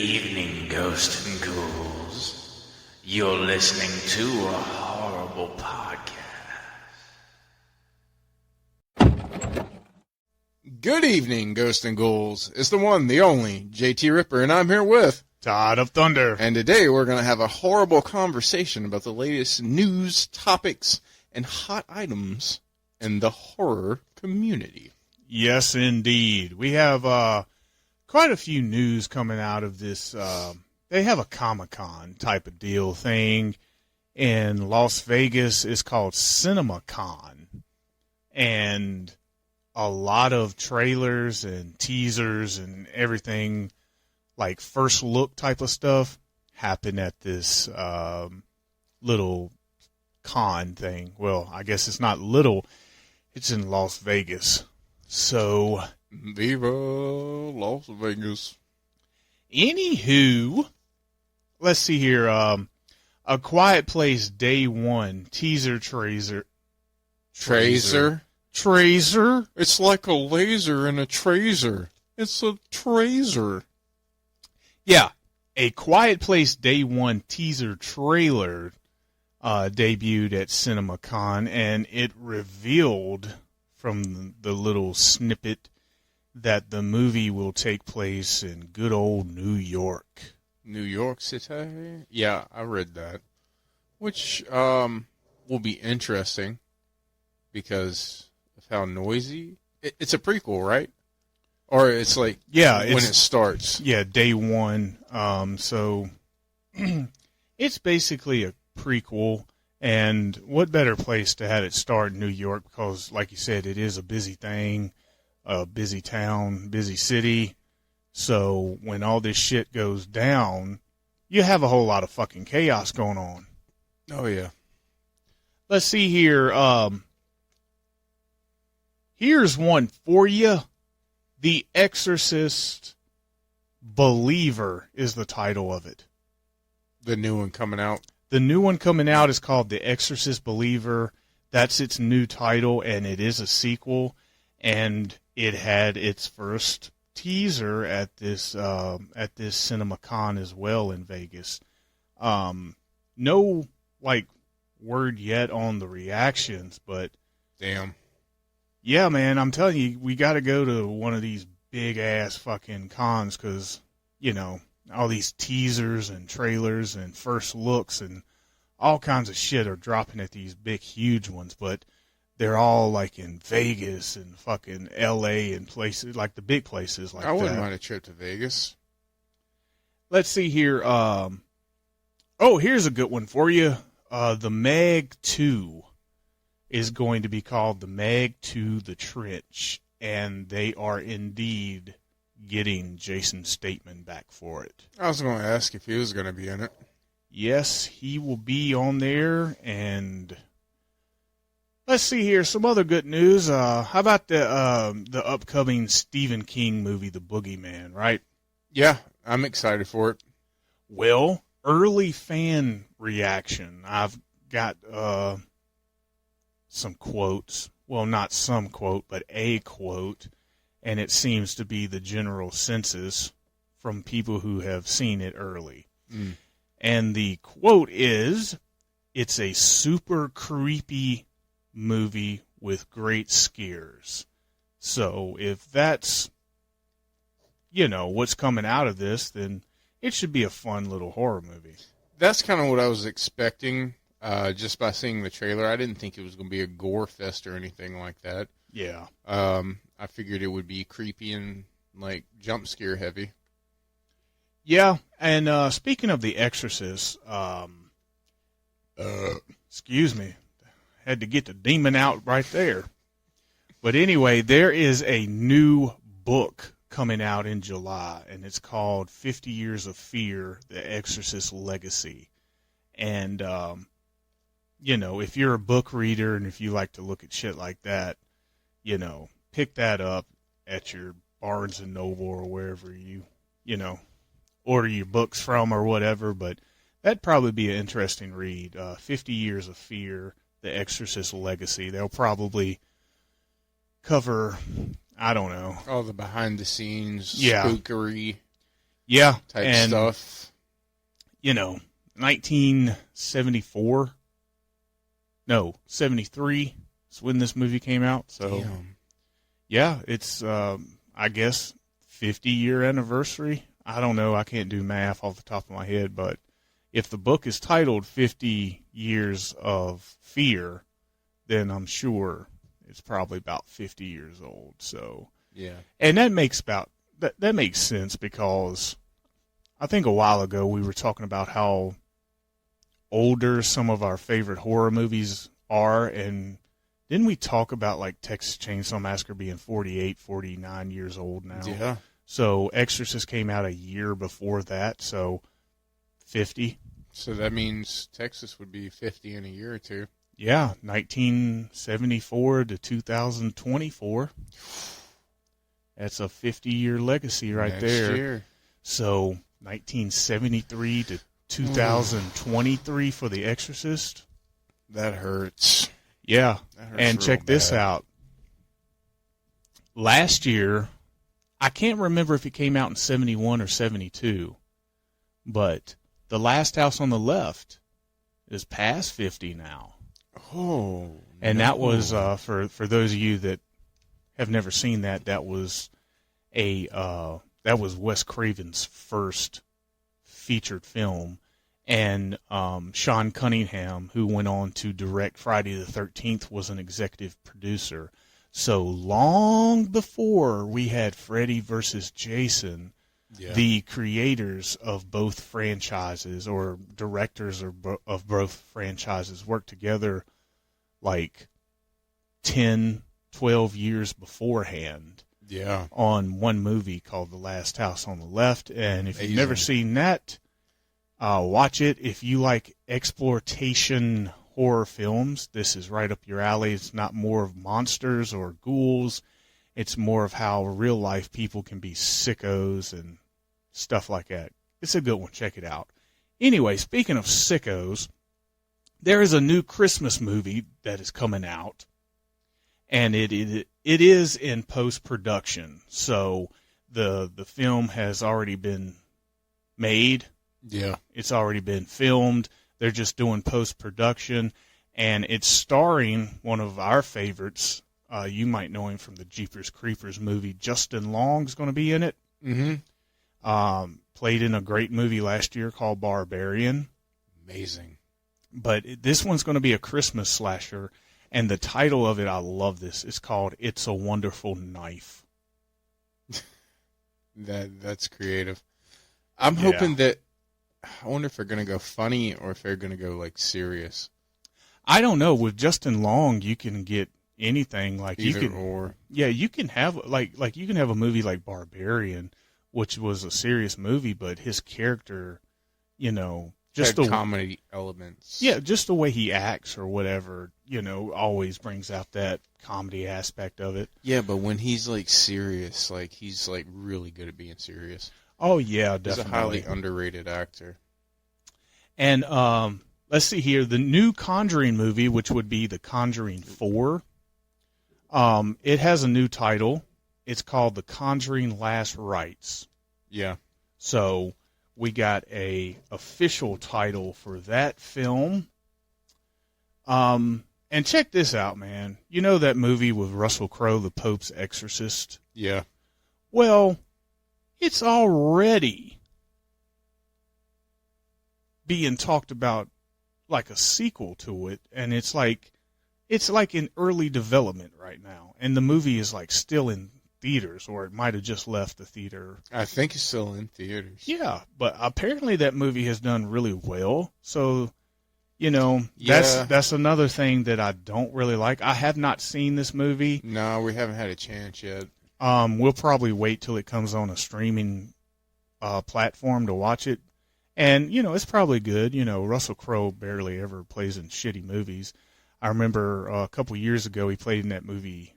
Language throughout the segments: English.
evening, ghosts and ghouls. You're listening to a horrible podcast. Good evening, ghosts and ghouls. It's the one, the only, JT Ripper, and I'm here with Todd of Thunder. And today we're going to have a horrible conversation about the latest news, topics, and hot items in the horror community. Yes, indeed. We have quite a few news coming out of this. They have a Comic-Con type of deal thing in Las Vegas. It's called CinemaCon. And a lot of trailers and teasers and everything, like first look type of stuff, happen at this little con thing. Well, I guess it's not little. It's in Las Vegas. So, Viva Las Vegas. Anywho, let's see here. A Quiet Place Day 1 teaser tracer. Tracer? Tracer? It's like a laser and a tracer. It's a tracer. Yeah. A Quiet Place Day 1 teaser trailer debuted at CinemaCon, and it revealed from the little snippet that the movie will take place in good old New York. New York City? Yeah, I read that. Which will be interesting because of how noisy. It's a prequel, right? Or it's like when it starts. Yeah, day one. So it's basically a prequel. And what better place to have it start in New York? Because, like you said, it is a busy thing, a busy town, busy city. So when all this shit goes down, you have a whole lot of fucking chaos going on. Oh, yeah. Let's see here. Here's one for you. The Exorcist Believer is the title of it. The new one coming out. The new one coming out is called The Exorcist Believer. That's its new title, and it is a sequel. And it had its first teaser at this CinemaCon as well in Vegas. No word yet on the reactions, but damn. Yeah, man, I'm telling you, we got to go to one of these big ass fucking cons because, you know, all these teasers and trailers and first looks and all kinds of shit are dropping at these big, huge ones, but they're all like in Vegas and fucking LA and places like the big places like that. I wouldn't mind a trip to Vegas. Let's see here. Here's a good one for you. The Meg 2 is going to be called The Meg 2 The Trench, and they are indeed getting Jason Statham back for it. I was going to ask if he was going to be in it. Yes, he will be on there, and let's see here, some other good news. How about the upcoming Stephen King movie, The Boogeyman, right? Yeah, I'm excited for it. Well, early fan reaction. I've got some quotes. Well, not some quote, but a quote. And it seems to be the general census from people who have seen it early. Mm. And the quote is, "It's a super creepy movie with great scares." So if that's, you know, what's coming out of this, then it should be a fun little horror movie. That's kind of what I was expecting just by seeing the trailer. I didn't think it was going to be a gore fest or anything like that. Yeah. I figured it would be creepy and, like, jump scare heavy. Yeah, and speaking of The Exorcist, excuse me, had to get the demon out right there. But anyway, there is a new book coming out in July, and it's called 50 Years of Fear, The Exorcist Legacy. And, you know, if you're a book reader and if you like to look at shit like that, you know, pick that up at your Barnes and Noble or wherever you know, order your books from or whatever. But that'd probably be an interesting read. 50 Years of Fear, The Exorcist Legacy. They'll probably cover, I don't know. All the behind the scenes yeah. spookery. Yeah. type and, stuff. 1974. No, 73 is when this movie came out. So, Damn. yeah, it's, I guess, 50-year anniversary. I don't know. I can't do math off the top of my head, but if the book is titled 50 Years of Fear, then I'm sure it's probably about 50 years old. So, Yeah. and that makes that makes sense, because I think a while ago we were talking about how older some of our favorite horror movies are, and didn't we talk about like Texas Chainsaw Massacre being 48, 49 years old now? Yeah. So Exorcist came out a year before that, so 50. So that means Texas would be 50 in a year or two. Yeah, 1974 to 2024. That's a 50-year legacy right Next there. year. So 1973 to 2023 for The Exorcist. That hurts. Yeah, That hurts and real check this bad. out. Last year, I can't remember if it came out in 71 or 72, but The Last House on the Left is past 50 now. Oh. And no. that was, for those of you that have never seen that, that was Wes Craven's first featured film. And Sean Cunningham, who went on to direct Friday the 13th, was an executive producer. So long before we had Freddy versus Jason, Yeah. the creators of both franchises, or directors of both franchises, worked together like 10, 12 years beforehand Yeah. on one movie called The Last House on the Left. And if you've Amazing. never seen that, watch it. If you like exploitation horror films, this is right up your alley. It's not more of monsters or ghouls. It's more of how real life people can be sickos and stuff like that. It's a good one. Check it out. Anyway, speaking of sickos, there is a new Christmas movie that is coming out, and it is in post-production. So the film has already been made. Yeah. It's already been filmed. They're just doing post-production, and it's starring one of our favorites. You might know him from the Jeepers Creepers movie. Justin Long's going to be in it. Mm-hmm. Played in a great movie last year called Barbarian. Amazing. But this one's going to be a Christmas slasher, and the title of it, I love this. It's called It's a Wonderful Knife. That's creative. I'm hoping that, I wonder if they're going to go funny or if they're going to go like serious. I don't know. With Justin Long, you can get anything. Like Either you can, or. yeah, you can have like you can have a movie like Barbarian, which was a serious movie, but his character, just Had the comedy elements. yeah, just the way he acts or whatever, always brings out that comedy aspect of it. Yeah, but when he's like serious, like he's like really good at being serious. Oh yeah, He's definitely. a highly underrated actor. And let's see here, the new Conjuring movie, which would be The Conjuring 4. It has a new title. It's called The Conjuring Last Rites. Yeah. So we got a official title for that film. And check this out, man. You know that movie with Russell Crowe, The Pope's Exorcist? Yeah. Well, it's already being talked about like a sequel to it, and it's like in early development right now, and the movie is like still in theaters, or it might have just left the theater. I think it's still in theaters. Yeah, but apparently that movie has done really well. So, Yeah. that's another thing that I don't really like. I have not seen this movie. No, we haven't had a chance yet. We'll probably wait till it comes on a streaming platform to watch it. And, it's probably good. Russell Crowe barely ever plays in shitty movies. I remember a couple years ago he played in that movie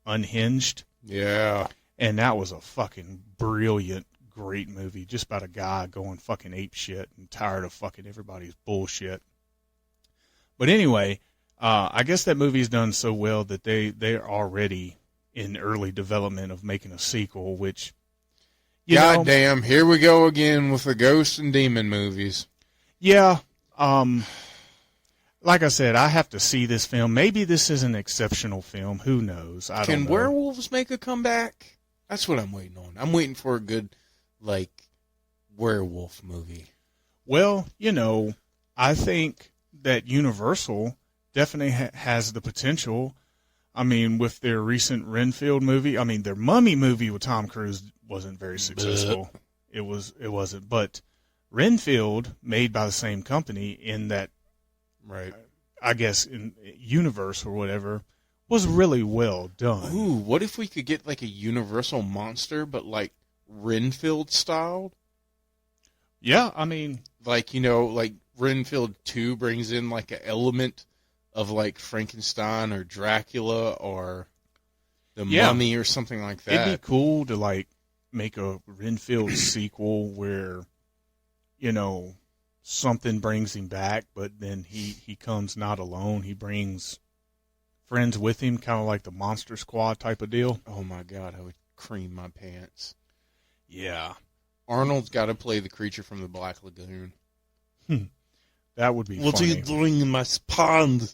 Unhinged. Yeah. And that was a fucking brilliant, great movie. Just about a guy going fucking ape shit and tired of fucking everybody's bullshit. But anyway, I guess that movie's done so well that they're already in early development of making a sequel, which, You know, God damn, here we go again with the ghost and demon movies. yeah. Like I said, I have to see this film. Maybe this is an exceptional film. Who knows? I don't know. Can werewolves make a comeback? That's what I'm waiting on. I'm waiting for a good, like, werewolf movie. Well, you know, I think that Universal definitely has the potential. I mean, with their recent Renfield movie, I mean, their Mummy movie with Tom Cruise wasn't very successful. It wasn't. But Renfield, made by the same company in that, Right. I guess, in universe or whatever, was really well done. Ooh, what if we could get, like, a Universal monster, but, like, Renfield styled? Yeah, I mean, Like, you know, like, Renfield 2 brings in, like, an element of, like, Frankenstein or Dracula or the Mummy or something like that. it'd be cool to, like, make a Renfield sequel where, you know, something brings him back, but then he comes not alone. He brings friends with him, kind of like the Monster Squad type of deal. Oh, my God, I would cream my pants. Yeah. Arnold's got to play the creature from the Black Lagoon. That would be What funny. are you doing in my pond?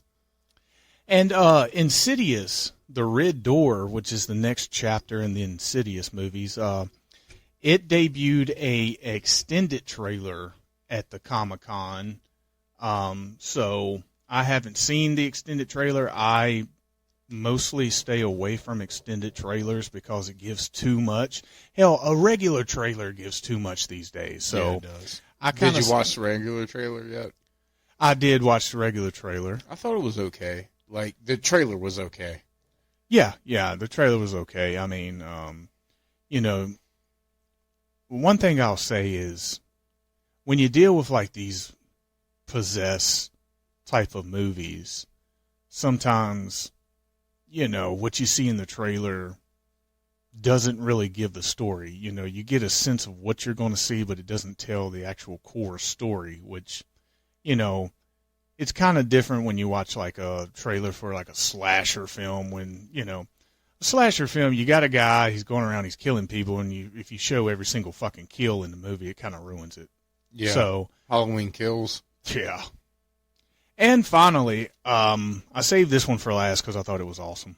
And Insidious, The Red Door, which is the next chapter in the Insidious movies, it debuted a extended trailer at the Comic-Con. So I haven't seen the extended trailer. I mostly stay away from extended trailers because it gives too much. Hell, a regular trailer gives too much these days. So Yeah, it does. I Did kinda you watch the regular trailer yet? I did watch the regular trailer. I thought it was okay. Like, the trailer was okay. Yeah, the trailer was okay. I mean, you know, one thing I'll say is when you deal with like these possessed type of movies, sometimes, you know, what you see in the trailer doesn't really give the story. You know, you get a sense of what you're going to see, but it doesn't tell the actual core story, which, you know, it's kind of different when you watch like a trailer for like a slasher film when, you know, a slasher film, you got a guy, he's going around, he's killing people, and if you show every single fucking kill in the movie, it kind of ruins it. Yeah. So, Halloween Kills. yeah. And finally, I saved this one for last because I thought it was awesome.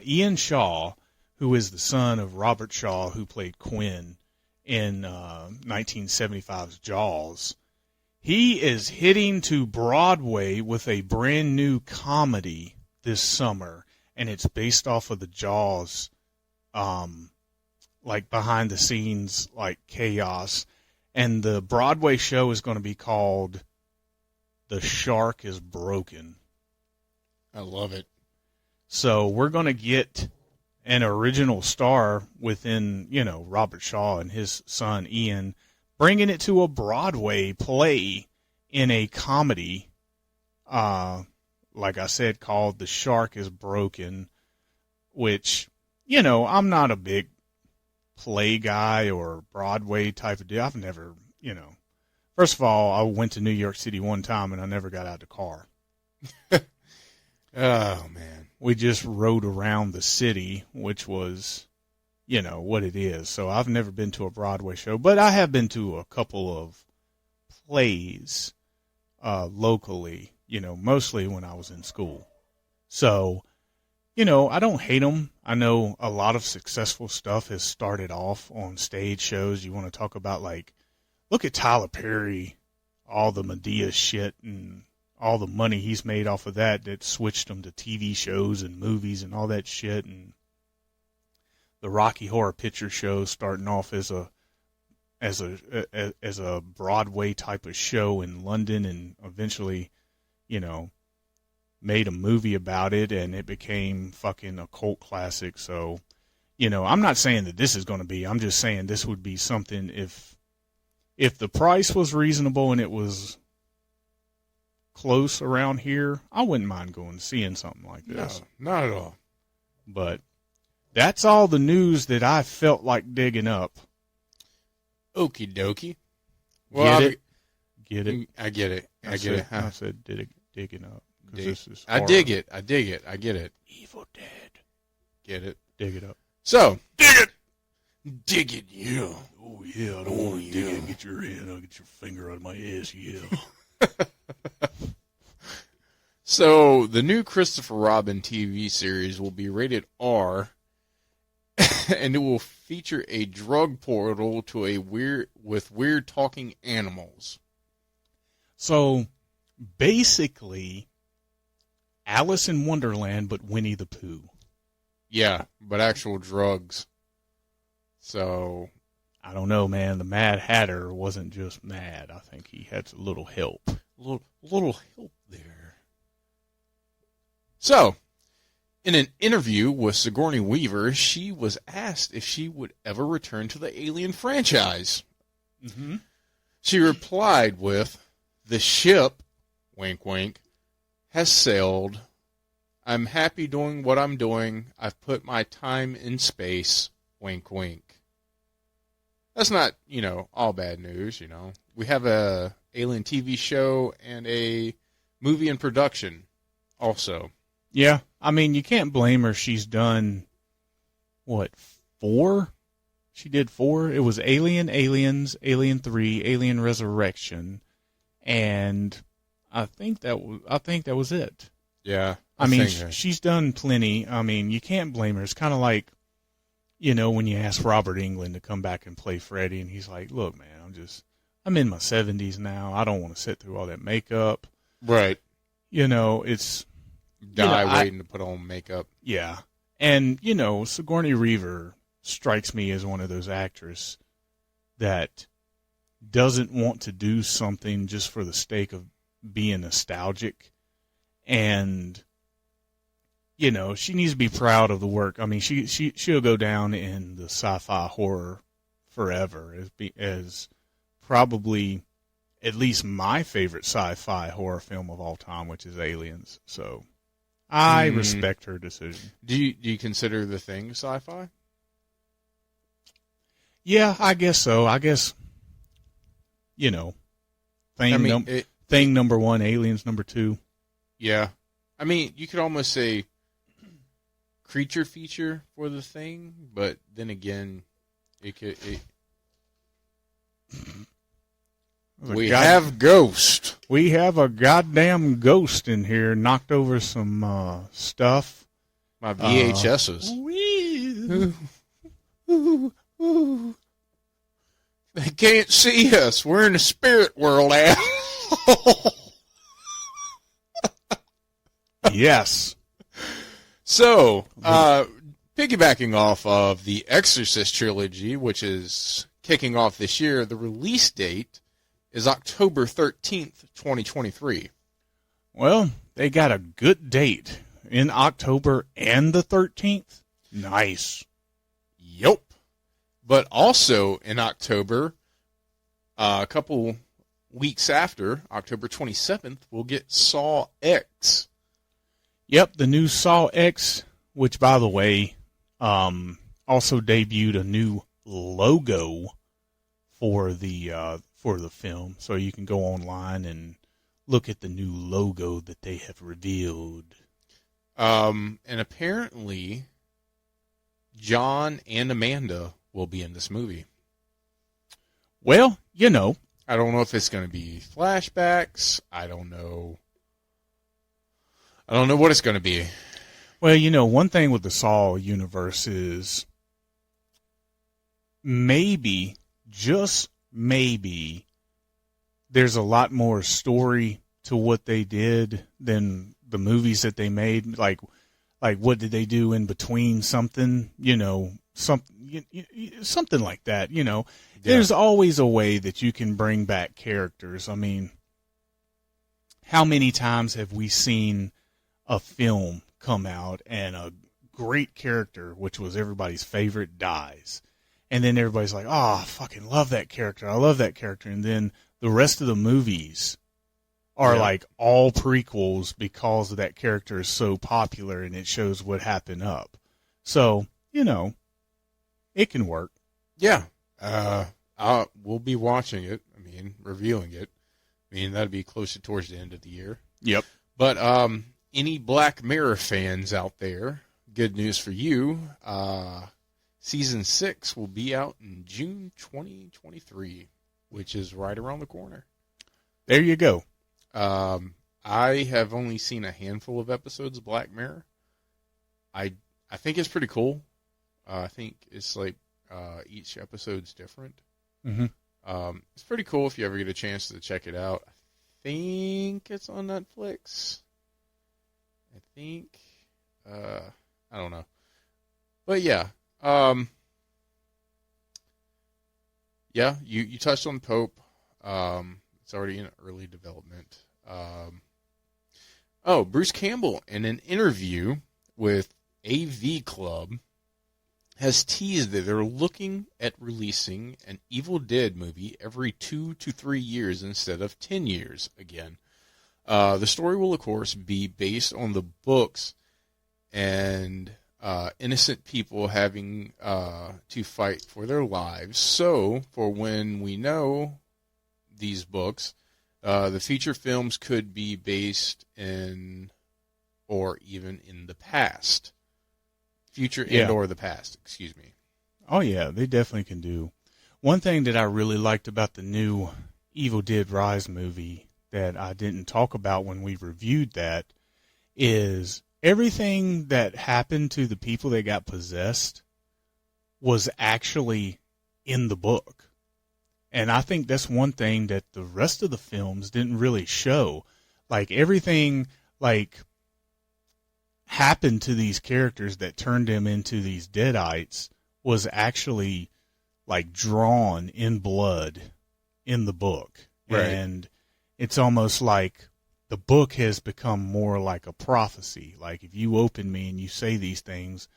Ian Shaw, who is the son of Robert Shaw, who played Quinn in 1975's Jaws, he is hitting to Broadway with a brand new comedy this summer, and it's based off of the Jaws, like behind the scenes, like chaos. And the Broadway show is going to be called The Shark is Broken. I love it. So we're going to get an original star within, you know, Robert Shaw and his son Ian, bringing it to a Broadway play in a comedy, like I said, called The Shark is Broken, which, you know, I'm not a big play guy or Broadway type of deal. I've never, you know, first of all, I went to New York City one time and I never got out of the car. Oh, man. We just rode around the city, which was, you know, what it is. So I've never been to a Broadway show, but I have been to a couple of plays locally, you know, mostly when I was in school. So, you know, I don't hate them. I know a lot of successful stuff has started off on stage shows. You want to talk about, like, look at Tyler Perry, all the Medea shit and all the money he's made off of that switched him to TV shows and movies and all that shit. And the Rocky Horror Picture Show starting off as a Broadway type of show in London, and eventually, you know, made a movie about it, and it became fucking a cult classic. So, you know, I'm not saying that this is going to be. I'm just saying this would be something if the price was reasonable and it was close around here, I wouldn't mind going and seeing something like this. No, not at all. But that's all the news that I felt like digging up. Okie dokie. Well, Get it? I get it. I get it. I said digging up. 'Cause this is I horror. dig it. I dig it. I get it. Evil Dead. Get it. Dig it up. So, dig it. Dig it, yeah. Oh, yeah, I don't want to dig it. Get your hand, I'll get your finger out of my ass, yeah. So, the new Christopher Robin TV series will be rated R, and it will feature a drug portal to with weird talking animals. So, basically, Alice in Wonderland, but Winnie the Pooh. Yeah, but actual drugs. So, I don't know, man. The Mad Hatter wasn't just mad. I think he had a little help. little help there. So, in an interview with Sigourney Weaver, she was asked if she would ever return to the Alien franchise. Mm-hmm. She replied with, "The ship, wink wink, has sailed. I'm happy doing what I'm doing. I've put my time in space, wink wink." That's not, all bad news, We have a Alien TV show and a movie in production also. Yeah, I mean, you can't blame her. She's done, 4? She did 4. It was Alien, Aliens, Alien 3, Alien Resurrection, and I think that was it. Yeah. I mean, she's done plenty. I mean, you can't blame her. It's kind of like, when you ask Robert Englund to come back and play Freddy, and he's like, "Look, man, I'm in my 70s now. I don't want to sit through all that makeup." Right. It's... waiting to put on makeup. Yeah. And, Sigourney Weaver strikes me as one of those actors that doesn't want to do something just for the sake of being nostalgic. And, she needs to be proud of the work. I mean, she'll go down in the sci-fi horror forever as probably at least my favorite sci-fi horror film of all time, which is Aliens. So I respect her decision. Do you consider The Thing sci-fi? Yeah, I guess so. I guess, Thing number 1, Aliens number 2. Yeah. I mean, you could almost say creature feature for The Thing, but then again, we have Ghost. We have a goddamn ghost in here. Knocked over some stuff. My VHSs. They can't see us. We're in the spirit world, Al. Yes. So, piggybacking off of the Exorcist trilogy, which is kicking off this year, the release date is October 13th, 2023. Well, they got a good date in October and the 13th. Nice. Yep. But also in October, a couple weeks after, October 27th, we'll get Saw X. Yep, the new Saw X, which, by the way, also debuted a new logo for the film, so you can go online and look at the new logo that they have revealed. And apparently, John and Amanda will be in this movie. Well, I don't know if it's going to be flashbacks. I don't know what it's going to be. Well, one thing with the Saw universe is maybe, just maybe, there's a lot more story to what they did than the movies that they made. Like what did they do in between something? Something like that. Yeah. There's always a way that you can bring back characters. I mean, how many times have we seen a film come out and a great character, which was everybody's favorite, dies? And then everybody's like, "Oh, I fucking love that character. I love that character." And then the rest of the movies are like all prequels because that character is so popular and it shows what happened up. So, it can work. Yeah. We'll be watching it. I mean, reviewing it. I mean, that'd be closer towards the end of the year. Yep. But any Black Mirror fans out there, good news for you. Season 6 will be out in June 2023, which is right around the corner. There you go. I have only seen a handful of episodes of Black Mirror. I think it's pretty cool. I think it's like each episode's different. Mm-hmm. It's pretty cool if you ever get a chance to check it out. I think it's on Netflix. I think, I don't know. But yeah. Yeah, you touched on Pope. It's already in early development. Bruce Campbell, in an interview with AV Club, has teased that they're looking at releasing an Evil Dead movie every 2 to 3 years instead of 10 years again. The story will, of course, be based on the books and innocent people having to fight for their lives. So, for when we know these books, the feature films could be based in or even in the past. Future and or the past, excuse me. Oh, yeah, they definitely can do. One thing that I really liked about the new Evil Dead Rise movie that I didn't talk about when we reviewed that is everything that happened to the people that got possessed was actually in the book. And I think that's one thing that the rest of the films didn't really show. Like, everything, like, happened to these characters that turned them into these deadites was actually, like, drawn in blood in the book. Right. And it's almost like the book has become more like a prophecy. Like, if you open me and you say these things,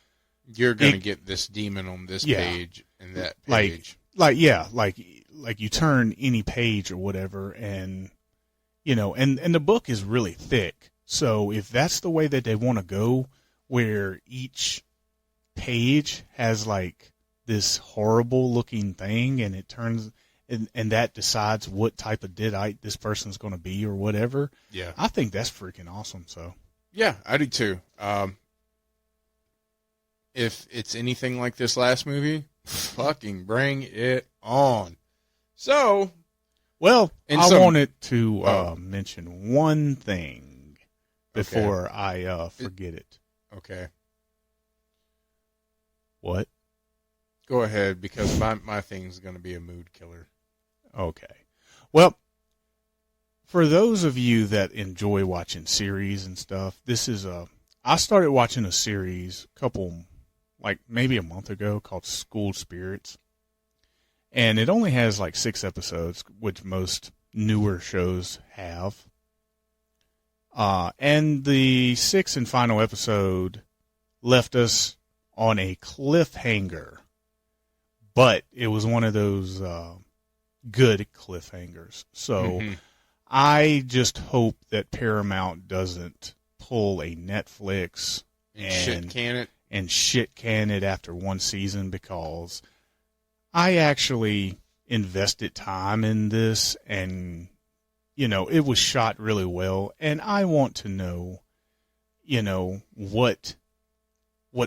you're going to get this demon on this page and that page. Like you turn any page or whatever, and, you know, and the book is really thick. So if that's the way that they want to go, where each page has like this horrible looking thing, and it turns and that decides what type of deadite this person's going to be or whatever. Yeah, I think that's freaking awesome. So yeah, I do too. If it's anything like this last movie, fucking bring it on. So, well, I wanted to mention one thing before I forget it. Okay. What? Go ahead, because my thing's going to be a mood killer. Okay. Well, for those of you that enjoy watching series and stuff, I started watching a series maybe a month ago called School Spirits. And it only has like 6 episodes, which most newer shows have. And the 6th and final episode left us on a cliffhanger. But it was one of those good cliffhangers. So I just hope that Paramount doesn't pull a Netflix and shit can it after one season, because I actually invested time in this, and, you know, it was shot really well, and I want to know, you know, what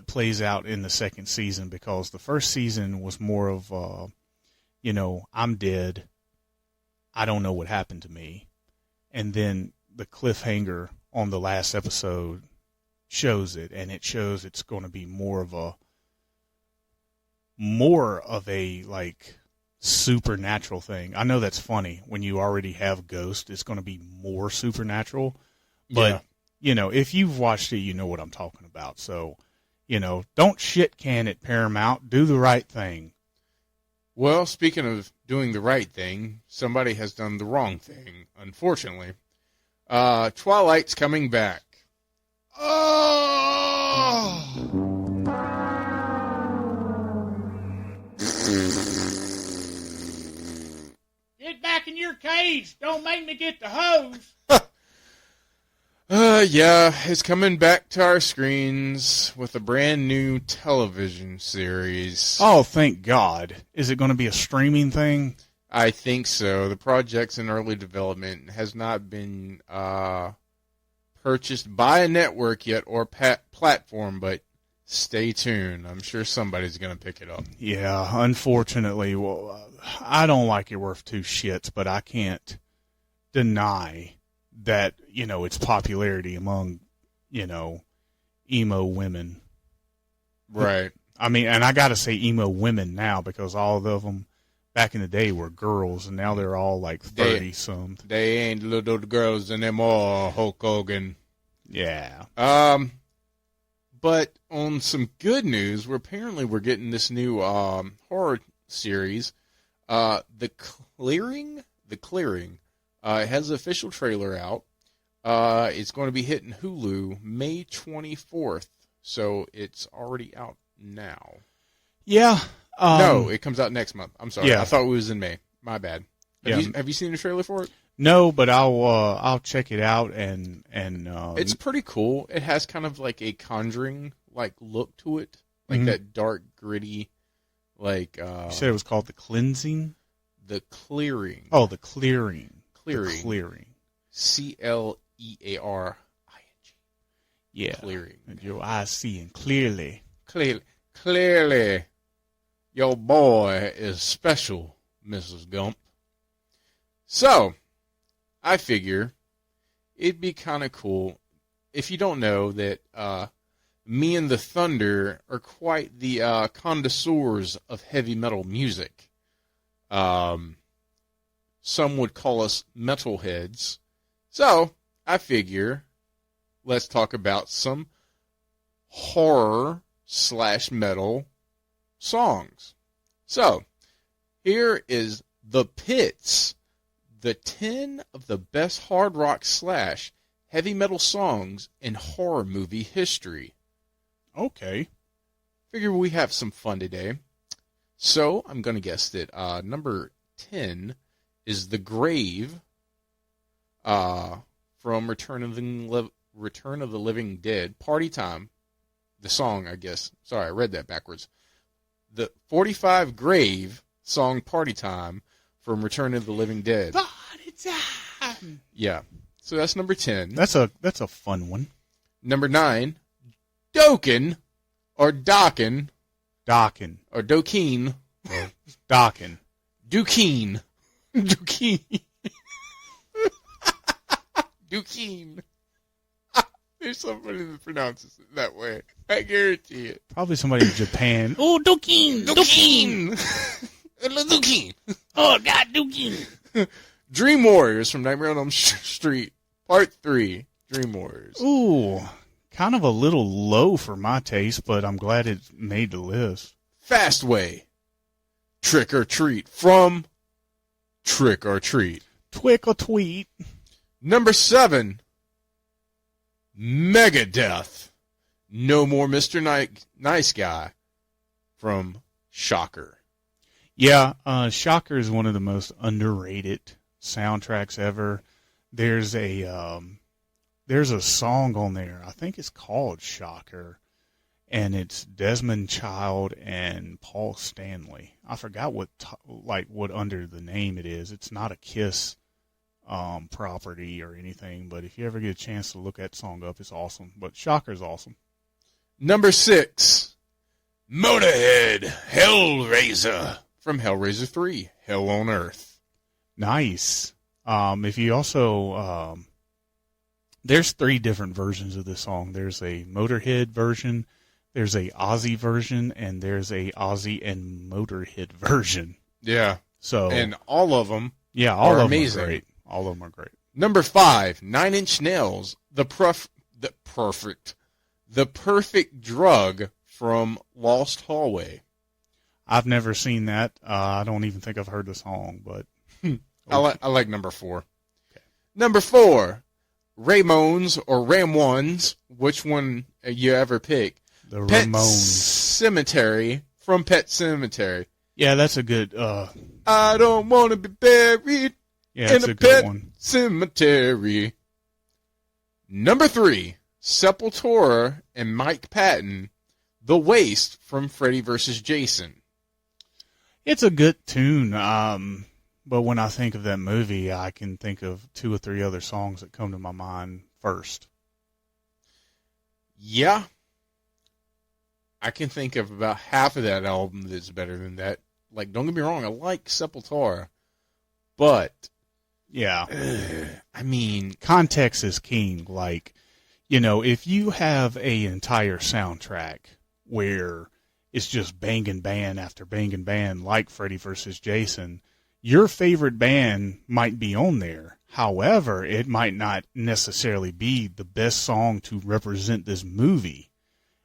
plays out in the second season, because the first season was more of, you know, I'm dead, I don't know what happened to me, and then the cliffhanger on the last episode shows it, and it shows it's going to be more of a like supernatural thing. I know that's funny when you already have Ghost. It's going to be more supernatural, but you know, if you've watched it, you know what I'm talking about. So, you know, don't shit can it, Paramount. Do the right thing. Well, speaking of doing the right thing, somebody has done the wrong thing, unfortunately. Twilight's coming back. Oh! Get back in your cage. Don't make me get the hose. Yeah, it's coming back to our screens with a brand new television series. Oh, thank God. Is it going to be a streaming thing? I think so. The project's in early development, has not been purchased by a network yet or platform, but Stay tuned. I'm sure somebody's going to pick it up. Yeah, unfortunately, well, I don't like You're Worth Two Shits, but I can't deny that, its popularity among, emo women. Right. I mean, and I got to say emo women now because all of them back in the day were girls, and now they're all like 30-some. They ain't little girls anymore, Hulk Hogan. Yeah. But on some good news, we're getting this new horror series, The Clearing. It has an official trailer out. It's going to be hitting Hulu May 24th, so it's already out now. Yeah. No, it comes out next month. I'm sorry. Yeah. I thought it was in May. My bad. Have you seen the trailer for it? No, but I'll check it out and It's pretty cool. It has kind of like a Conjuring like look to it, like that dark, gritty, like. You said it was called The Cleansing. The Clearing. Oh, The Clearing. Clearing. The Clearing. Clearing. Yeah. Clearing. And your eyes seeing clearly. Clearly, your boy is special, Mrs. Gump. So, I figure it'd be kind of cool. If you don't know that me and the Thunder are quite the connoisseurs of heavy metal music. Some would call us metalheads. So, I figure let's talk about some horror/metal songs. So, here is The Pits, the 10 of the best hard rock / heavy metal songs in horror movie history. Okay. Figure we have some fun today. So, I'm going to guess that number 10 is The Grave from Return of the Living Dead. Party Time. The song, I guess. Sorry, I read that backwards. The 45 Grave song Party Time from Return of the Living Dead. Party time. Yeah. So that's number 10. That's a fun one. Number 9, Dokken or Dokken Dockin. or Dokeen. Dockin. Dukeen. Dukeen. Dukeen. There's somebody that pronounces it that way. I guarantee it. Probably somebody in Japan. Oh, Dokeen. Dukeen. Dukeen. Oh, God, Dokeen. Dream Warriors from Nightmare on Elm Street, Part 3. Dream Warriors. Ooh, kind of a little low for my taste, but I'm glad it made the list. Fastway. Trick or Treat from Trick or Treat. Twick or tweet. Number 7, Megadeth. No More Mr. Nice Guy from Shocker. Yeah, Shocker is one of the most underrated soundtracks ever. There's a song on there. I think it's called Shocker, and it's Desmond Child and Paul Stanley. I forgot what under the name it is. It's not a Kiss property or anything, but if you ever get a chance to look that song up, it's awesome. But Shocker's awesome. Number 6, Motorhead, Hellraiser from Hellraiser 3, Hell on Earth. Nice. If you also, there's 3 different versions of this song. There's a Motorhead version, there's a Ozzy version, and there's a Ozzy and Motorhead version. Yeah. So, and all of them all are of amazing. Them are great. All of them are great. Number 5, 9 Inch Nails, the perfect drug from Lost Hallway. I've never seen that. I don't even think I've heard the song, but I like number 4. Okay. Number 4, Ramones or Ramones, which one you ever pick? The Pet Ramones. Cemetery from Pet Cemetery. Yeah, that's a good. I don't want to be buried in a good pet one. cemetery. Number 3, Sepultura and Mike Patton, The Waste from Freddy vs. Jason. It's a good tune, but when I think of that movie, I can think of 2 or 3 other songs that come to my mind first. Yeah. I can think of about half of that album that's better than that. Like, don't get me wrong, I like Sepultura, but Yeah. I mean, Context is king. Like, if you have a entire soundtrack where it's just banging band after banging band, like Freddy vs. Jason, your favorite band might be on there. However, it might not necessarily be the best song to represent this movie,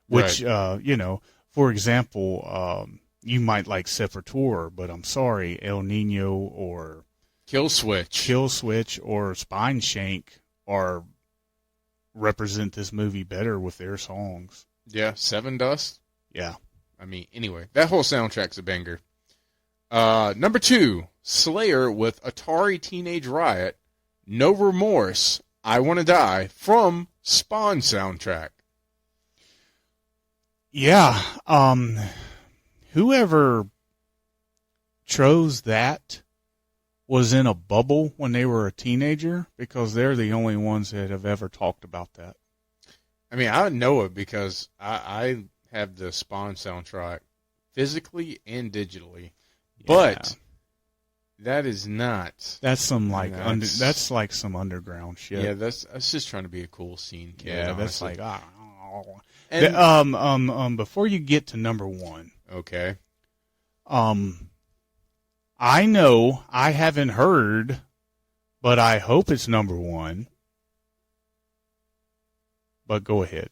which, right. For example, you might like Sepultura, but I'm sorry, El Nino or Kill Switch or Spine Shank represent this movie better with their songs. Yeah, Seven Dust. Yeah. I mean, anyway, that whole soundtrack's a banger. Number 2, Slayer with Atari Teenage Riot, No Remorse, I Wanna Die, from Spawn soundtrack. Yeah. Whoever chose that was in a bubble when they were a teenager, because they're the only ones that have ever talked about that. I mean, I know it because I have the Spawn soundtrack physically and digitally, but that is not. That's some that's like some underground shit. Yeah, that's just trying to be a cool scene kid. Yeah, honestly. that's like and, before you get to number 1, okay. I know I haven't heard, but I hope it's number 1. But go ahead.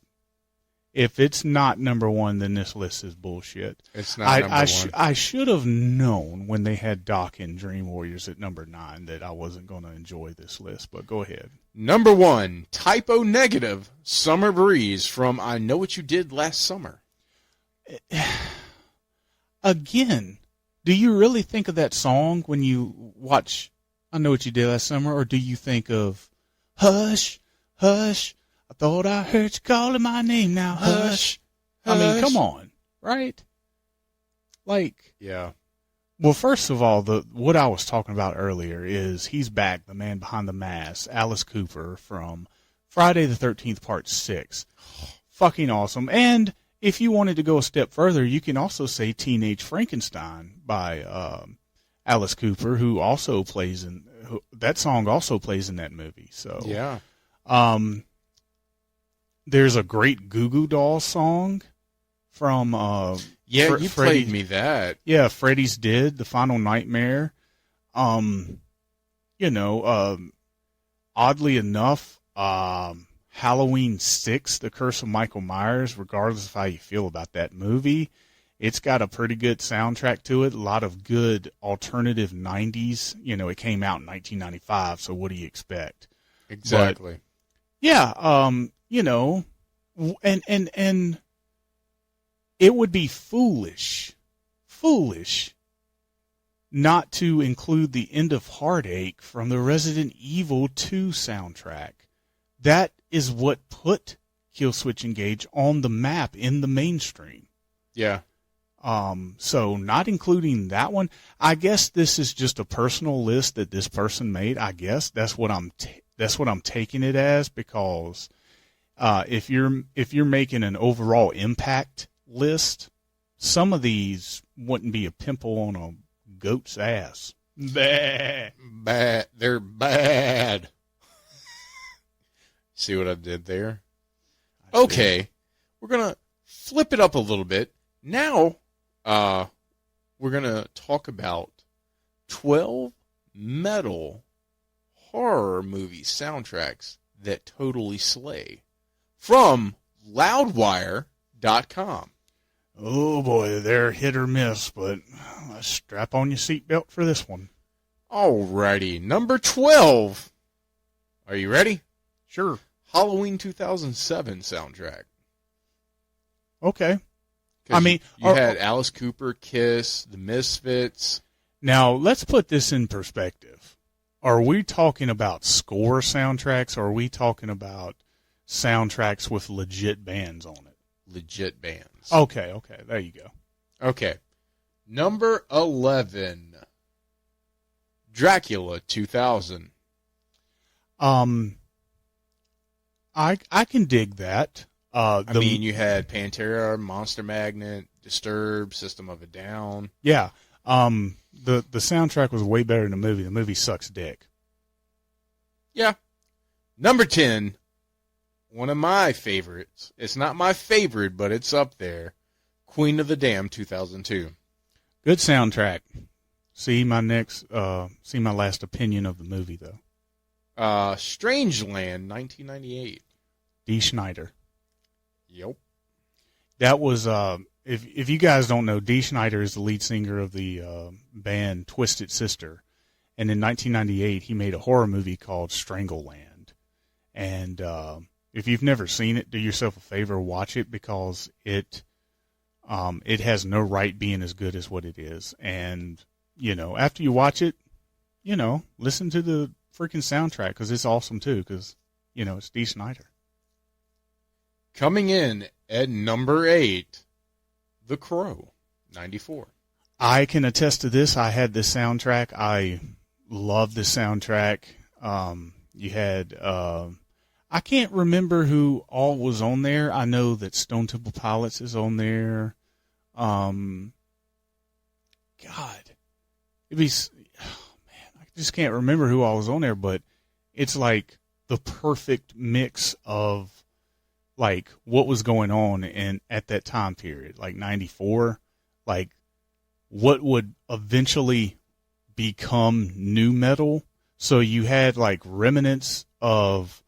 If it's not number 1, then this list is bullshit. It's not number 1. I should have known when they had Doc in Dream Warriors at number 9 that I wasn't going to enjoy this list, but go ahead. Number 1, Typo Negative, Summer Breeze from I Know What You Did Last Summer. Again, do you really think of that song when you watch I Know What You Did Last Summer, or do you think of Hush, Hush, I thought I heard you calling my name now, hush. I mean, come on, right? Like, yeah. Well, first of all, what I was talking about earlier is he's back, the man behind the mask, Alice Cooper from Friday the 13th, Part 6. Fucking awesome. And if you wanted to go a step further, you can also say Teenage Frankenstein by Alice Cooper, who also plays that song also plays in that movie. So yeah. There's a great Goo Goo Dolls song from you played me that. Yeah, Freddy's Dead, The Final Nightmare. Oddly enough, Halloween 6, The Curse of Michael Myers, regardless of how you feel about that movie, it's got a pretty good soundtrack to it. A lot of good alternative 90s. It came out in 1995, so what do you expect? Exactly. But, yeah, and it would be foolish not to include the End of Heartache from the Resident Evil 2 soundtrack. That is what put Killswitch Engage on the map in the mainstream. Yeah. So not including that one, I guess this is just a personal list that this person made. I guess that's what I'm taking it as, because if you're making an overall impact list, some of these wouldn't be a pimple on a goat's ass. Bad. They're bad. See what I did there? Okay. We're going to flip it up a little bit. Now, we're going to talk about 12 metal horror movie soundtracks that totally slay from Loudwire.com. Oh boy, they're hit or miss, but strap on your seatbelt for this one. Alrighty, number 12. Are you ready? Sure. Halloween 2007 soundtrack. Okay. I mean, you had Alice Cooper, Kiss, The Misfits. Now, let's put this in perspective. Are we talking about score soundtracks, or are we talking about soundtracks with legit bands on it? Legit bands. Okay, there you go. Okay. Number 11. Dracula 2000. I can dig that. I mean, you had Pantera, Monster Magnet, Disturbed, System of a Down. Yeah. The soundtrack was way better than the movie. The movie sucks dick. Yeah. Number 10, one of my favorites. It's not my favorite, but it's up there. Queen of the Damned, 2002. Good soundtrack. See my last opinion of the movie though. Strangeland, 1998. Dee Snider. Yep. That was if you guys don't know, Dee Snider is the lead singer of the band Twisted Sister, and in 1998 he made a horror movie called Strangleland. And if you've never seen it, do yourself a favor, watch it, because it has no right being as good as what it is. And after you watch it, listen to the freaking soundtrack, because it's awesome too, because it's Dee Snider. Coming in at number 8, The Crow, 94. I can attest to this. I had this soundtrack. I love the soundtrack. You had, I can't remember who all was on there. I know that Stone Temple Pilots is on there. God, I just can't remember who all was on there, but it's like the perfect mix of like what was going on at that time period, like 94, like what would eventually become nu metal. So you had like remnants of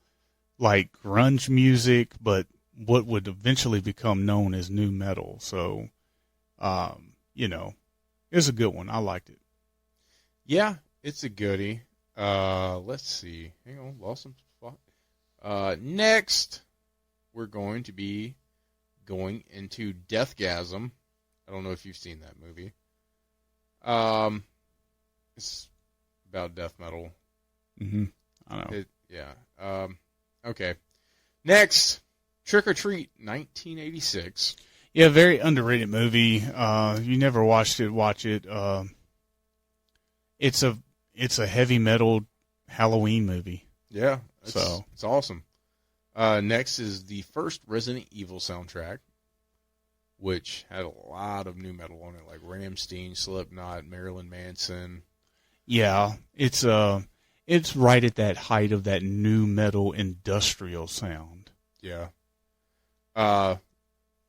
like grunge music, but what would eventually become known as nu metal. So, it's a good one. I liked it. Yeah, it's a goodie. Let's see. Hang on, lost some spot. Next, we're going to be going into Deathgasm. I don't know if you've seen that movie. It's about death metal. Mm-hmm. I know. Okay. Next, Trick or Treat, 1986. Yeah, very underrated movie. You never watched it, watch it. It's a heavy metal Halloween movie. Yeah, it's awesome. Next is the first Resident Evil soundtrack, which had a lot of nu metal on it, like Rammstein, Slipknot, Marilyn Manson. Yeah, it's right at that height of that nu metal industrial sound. Yeah.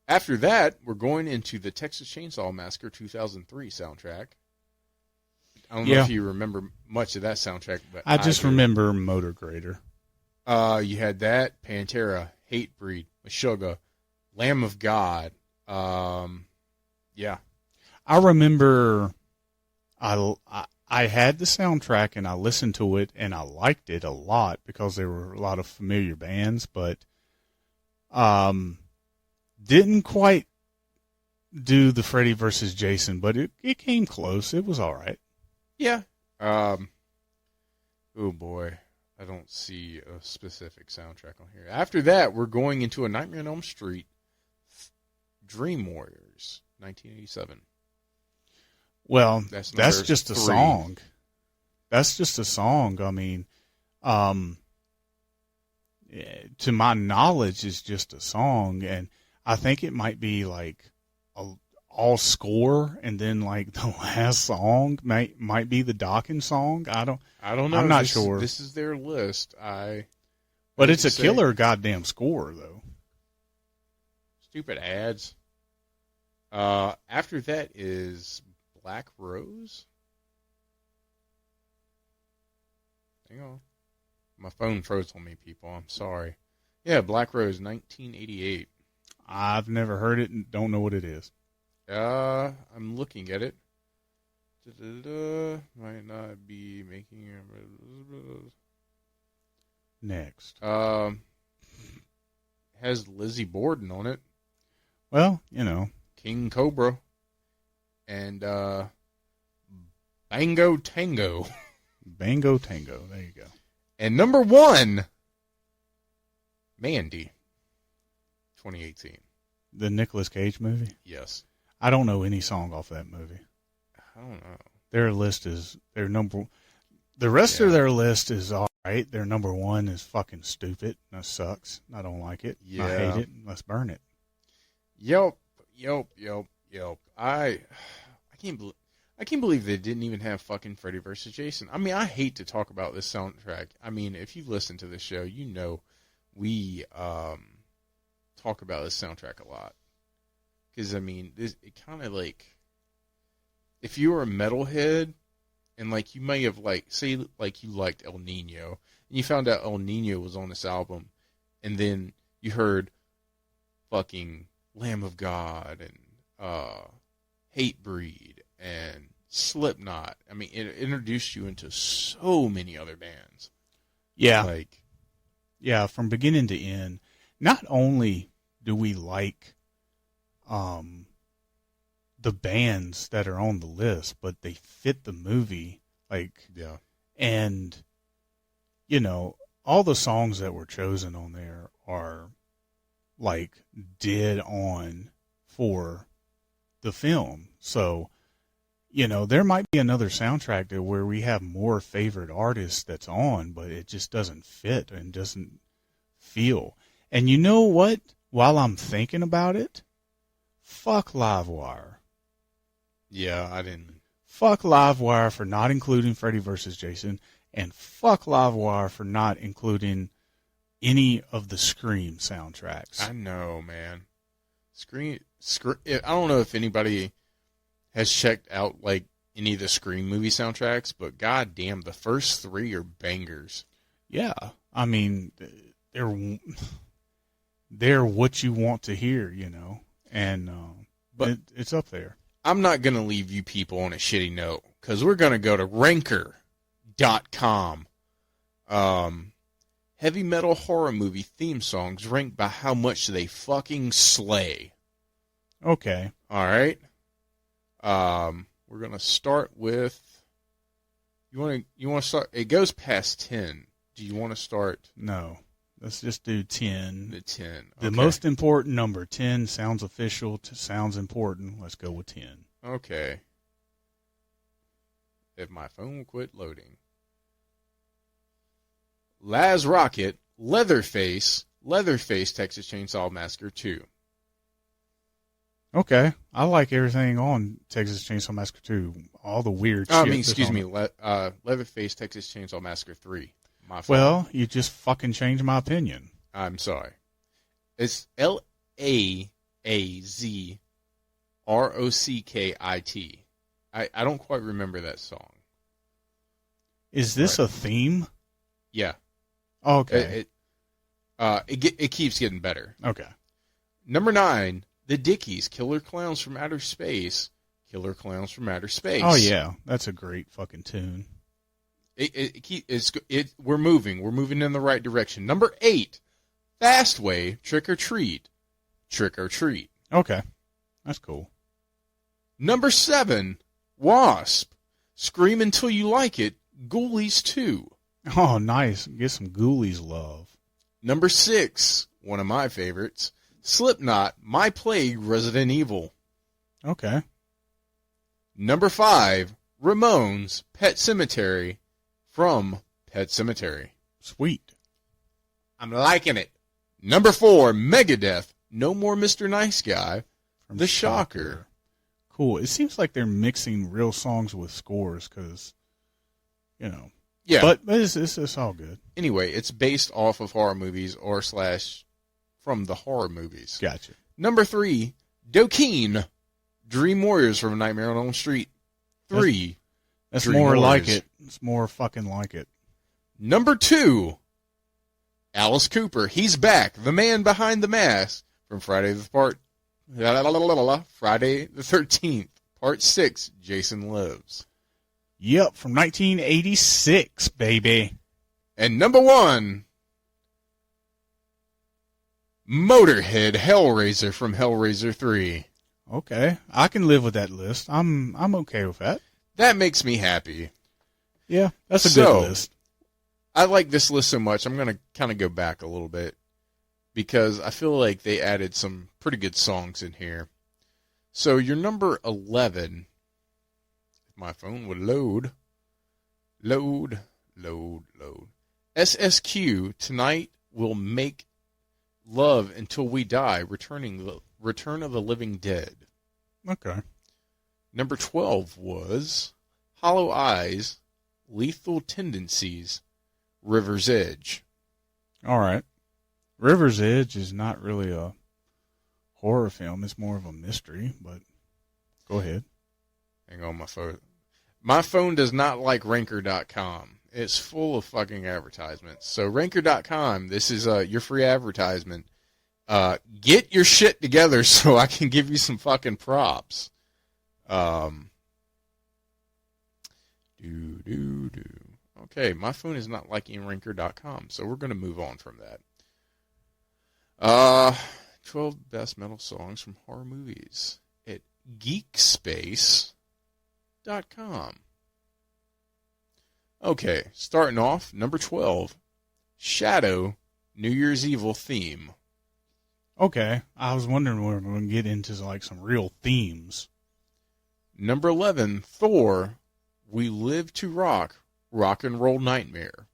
After that, we're going into the Texas Chainsaw Massacre 2003 soundtrack. I don't know if you remember much of that soundtrack, but I just remember Motor Grader. You had that, Pantera, Hatebreed, Meshuggah, Lamb of God. Yeah. I remember I had the soundtrack and I listened to it and I liked it a lot because there were a lot of familiar bands, but didn't quite do the Freddy versus Jason, but it came close. It was all right. Yeah. Oh boy. I don't see a specific soundtrack on here. After that, we're going into A Nightmare on Elm Street, Dream Warriors, 1987. Well, that's just a 3. song. That's just a song. I mean, to my knowledge, it's just a song, and I think it might be like all score, and then like the last song might be the Dawkins song. I don't know. I'm not sure. This is their list. But it's a killer goddamn score, though. Stupid ads. After that is Black Rose. Hang on. My phone froze on me, people. I'm sorry. Yeah, Black Rose, 1988. I've never heard it and don't know what it is. I'm looking at it. Might not be making next. Has Lizzie Borden on it. Well, King Cobra and Bango Tango. Bango Tango. There you go. And number 1, Mandy, 2018. The Nicolas Cage movie? Yes. I don't know any song off that movie. I don't know. Their list is their number. The rest of their list is all right? Their number one is fucking stupid. That sucks. I don't like it. I Yeah. hate it. Let's burn it. Yep. I can't believe they didn't even have fucking Freddy vs. Jason. I mean, I hate to talk about this soundtrack. I mean, if you've listened to this show, you know we talk about this soundtrack a lot. Because, I mean, it kind of like, if you were a metalhead, and like you may have like, say like you liked El Nino, and you found out El Nino was on this album, and then you heard fucking Lamb of God and Hatebreed and Slipknot. I mean, it introduced you into so many other bands. Yeah. Like, yeah, from beginning to end. Not only do we like the bands that are on the list, but they fit the movie. Like, yeah. and, you know, all the songs that were chosen on there are like dead on for the film. So, you know, there might be another soundtrack there where we have more favorite artists that's on, but it just doesn't fit and doesn't feel. And you know what? While I'm thinking about it, fuck Livewire. Yeah, I didn't. Fuck Livewire for not including Freddy vs. Jason, and fuck Livewire for not including any of the Scream soundtracks. I know, man. Scream. I don't know if anybody has checked out like any of the Scream movie soundtracks, but goddamn, the first three are bangers. Yeah, I mean, they're what you want to hear, you know, and but it's up there. I'm not going to leave you people on a shitty note, because we're going to go to Ranker.com. Heavy metal horror movie theme songs ranked by how much they fucking slay. Okay. All right. We're going to start with... You want to start... It goes past 10. Do you want to start? No. Let's just do 10. The 10. Okay. The most important number. 10 sounds official, sounds important. Let's go with 10. Okay. If my phone will quit loading. Laz Rocket, Leatherface, Texas Chainsaw Massacre 2. Okay. I like everything on Texas Chainsaw Massacre 2. All the weird shit. I mean, excuse me. Leatherface, Texas Chainsaw Massacre 3. My fault. Well, you just fucking changed my opinion. I'm sorry. It's LAAZROCKIT. I don't quite remember that song. Is this a theme? Yeah. Okay. It keeps getting better. Okay. Number 9, The Dickies, Killer Clowns from Outer Space. Killer Clowns from Outer Space. Oh yeah, that's a great fucking tune. We're moving in the right direction. Number 8, Fastway, Trick or Treat. Okay, that's cool. Number 7, Wasp, Scream Until You Like It, Ghoulies 2. Oh, nice. Get some Ghoulies love. Number 6, one of my favorites, Slipknot, My Plague, Resident Evil. Okay. Number 5, Ramones, Pet Sematary, from Pet Sematary. Sweet. I'm liking it. Number 4, Megadeth, No More Mr. Nice Guy, From The Shocker. Cool. It seems like they're mixing real songs with scores because, you know. Yeah. But it's all good. Anyway, it's based off of horror movies or / from the horror movies. Gotcha. Number 3, Dokeen, Dream Warriors from Nightmare on Elm Street 3. That's Dream more like Warriors. it. It's more fucking like it. Number 2, Alice Cooper, He's Back, the man behind the mask from Friday the 13th, Part 6, Jason Lives. Yep, from 1986, baby. And number 1, Motorhead, Hellraiser from Hellraiser 3. Okay, I can live with that list. I'm okay with that. That makes me happy. Yeah, that's a good list. I like this list so much, I'm going to kind of go back a little bit because I feel like they added some pretty good songs in here. So your number 11, if my phone would load, SSQ, Tonight We'll Make Love Until We Die, Return of the Living Dead. Okay. Number 12 was Hollow Eyes, Lethal Tendencies, River's Edge. All right. River's Edge is not really a horror film. It's more of a mystery, but go ahead. Hang on, my phone. My phone does not like Ranker.com. It's full of fucking advertisements. So Ranker.com, this is your free advertisement. Get your shit together so I can give you some fucking props. Okay, my phone is not liking Ranker.com, so we're going to move on from that. 12 best metal songs from horror movies at geekspace.com. Okay, starting off, number 12, Shadow, New Year's Evil theme. Okay, I was wondering when we were going to get into like some real themes. Number 11, Thor, We Live to Rock, Rock and Roll Nightmare.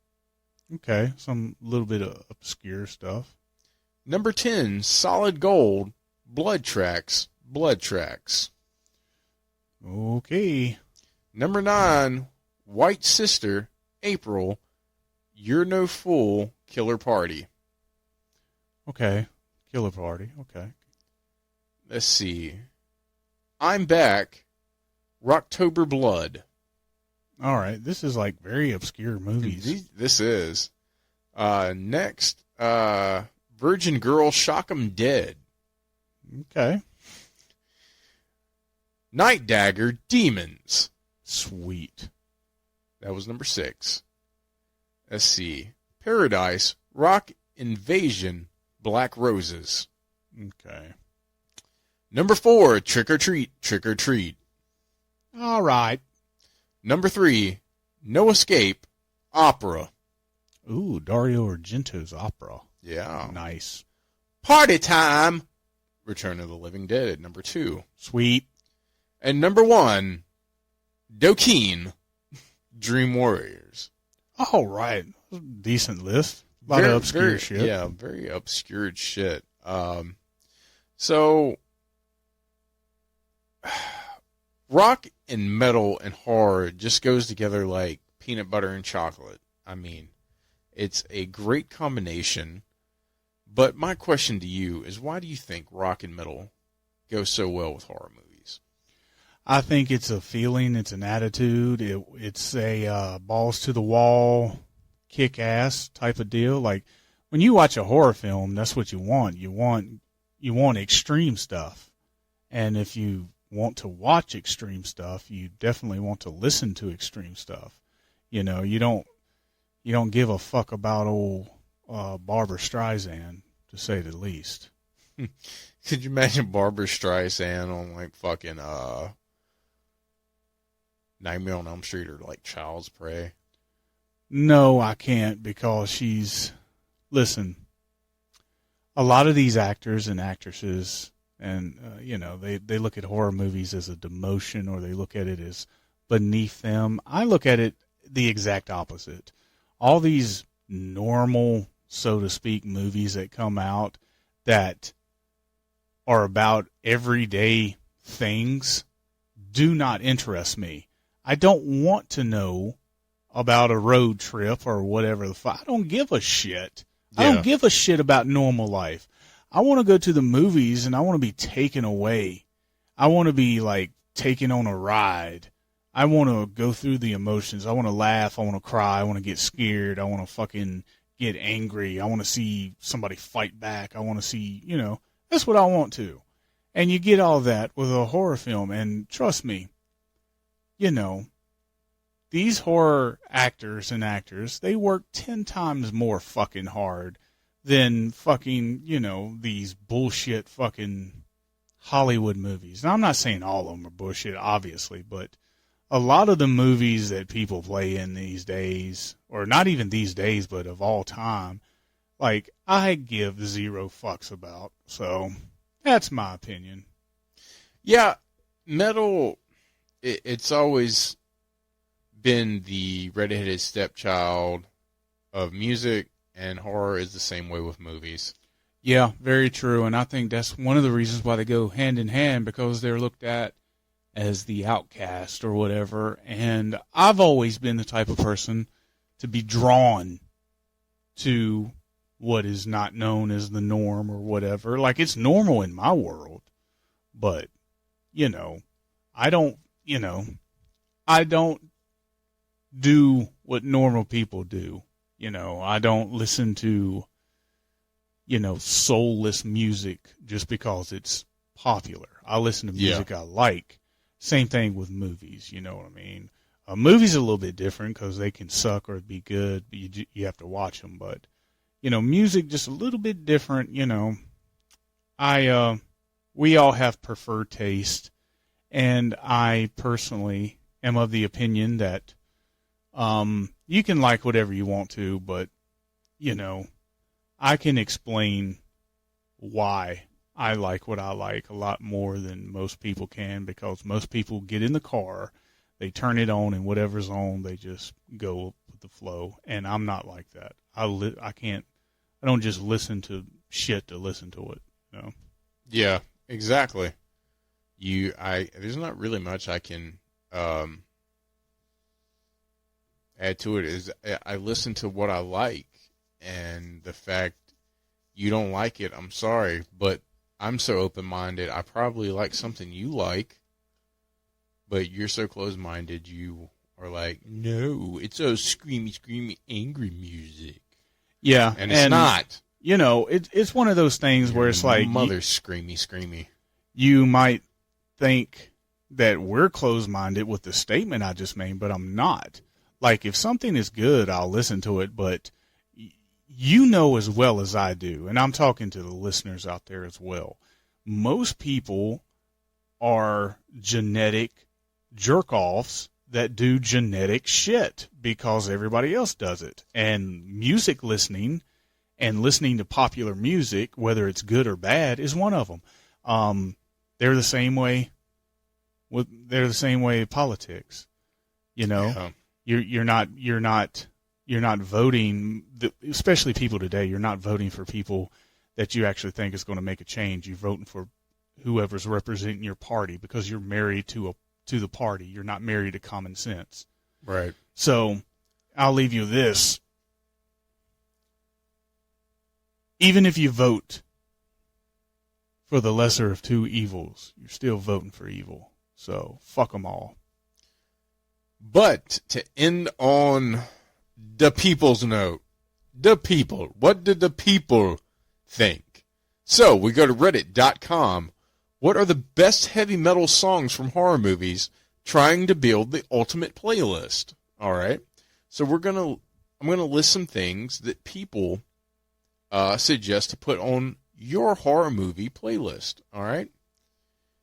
Okay, some little bit of obscure stuff. Number 10, Solid Gold, Blood Tracks, Blood Tracks. Okay. Number 9, White Sister, April, You're No Fool, Killer Party. Okay, Killer Party, okay. Let's see. I'm Back, Rocktober Blood. All right, this is like very obscure movies. This is. Next, Virgin Girl, Shock 'em Dead. Okay. Night Dagger, Demons. Sweet. That was number 6. Let's see. Paradise, Rock Invasion, Black Roses. Okay. Number 4, Trick or Treat, Trick or Treat. All right. Number 3, No Escape, Opera. Ooh, Dario Argento's opera. Yeah. Nice. Party Time, Return of the Living Dead at number 2. Sweet. And number 1, Dokeen, Dream Warriors. All right. Decent list. A lot of obscure shit. Yeah, very obscured shit. So, rock and metal and horror just goes together like peanut butter and chocolate. I mean, it's a great combination. But my question to you is, why do you think rock and metal go so well with horror movies? I think it's a feeling. It's an attitude. It's a balls to the wall, kick ass type of deal. Like when you watch a horror film, that's what you want. You want extreme stuff. And if you want to watch extreme stuff, you definitely want to listen to extreme stuff. You know, you don't give a fuck about old Barbra Streisand, to say the least. Could you imagine Barbra Streisand on like fucking Nightmare on Elm Street or like Child's Play? No, I can't, because listen, a lot of these actors and actresses, and they look at horror movies as a demotion, or they look at it as beneath them. I look at it the exact opposite. All these normal, so to speak, movies that come out that are about everyday things do not interest me. I don't want to know about a road trip or whatever I don't give a shit. Yeah. I don't give a shit about normal life. I want to go to the movies and I want to be taken away. I want to be like taken on a ride. I want to go through the emotions. I want to laugh. I want to cry. I want to get scared. I want to fucking get angry. I want to see somebody fight back. I want to see, that's what I want to. And you get all that with a horror film. And trust me, these horror actors and actors, they work 10 times more fucking hard than fucking, these bullshit fucking Hollywood movies. Now, I'm not saying all of them are bullshit, obviously, but a lot of the movies that people play in these days, or not even these days, but of all time, like, I give zero fucks about. So, that's my opinion. Yeah, metal, it's always been the redheaded stepchild of music, and horror is the same way with movies. Yeah, very true. And I think that's one of the reasons why they go hand in hand, because they're looked at as the outcast or whatever. And I've always been the type of person to be drawn to what is not known as the norm or whatever. Like, it's normal in my world, but, I don't do what normal people do. I don't listen to, soulless music just because it's popular. I listen to music I like. Same thing with movies, you know what I mean? Movies are a little bit different because they can suck or be good, but you have to watch them. But, music just a little bit different, we all have preferred taste, and I personally am of the opinion that you can like whatever you want to, but, I can explain why I like what I like a lot more than most people can, because most people get in the car, they turn it on, and whatever's on, they just go with the flow. And I'm not like that. I don't just listen to shit to listen to it. Yeah, exactly. There's not really much I can add to it. Is I listen to what I like, and the fact you don't like it, I'm sorry, but I'm so open-minded. I probably like something you like, but you're so closed-minded. You are like, no, it's so screamy, angry music. Yeah, and it's not. It's one of those things where it's like, mother screamy. You might think that we're closed-minded with the statement I just made, but I'm not. Like, if something is good, I'll listen to it, but as well as I do, and I'm talking to the listeners out there as well, most people are genetic jerk-offs that do genetic shit because everybody else does it. And music listening and listening to popular music, whether it's good or bad, is one of them. They're the same way with politics. Yeah. You're not voting, especially people today, you're not voting for people that you actually think is going to make a change. You're voting for whoever's representing your party because you're married to the party. You're not married to common sense. Right. So I'll leave you this. Even if you vote for the lesser of two evils, you're still voting for evil. So fuck them all. But to end on the people's note, what did the people think? So we go to reddit.com. What are the best heavy metal songs from horror movies, trying to build the ultimate playlist? All right. So I'm going to list some things that people suggest to put on your horror movie playlist. All right.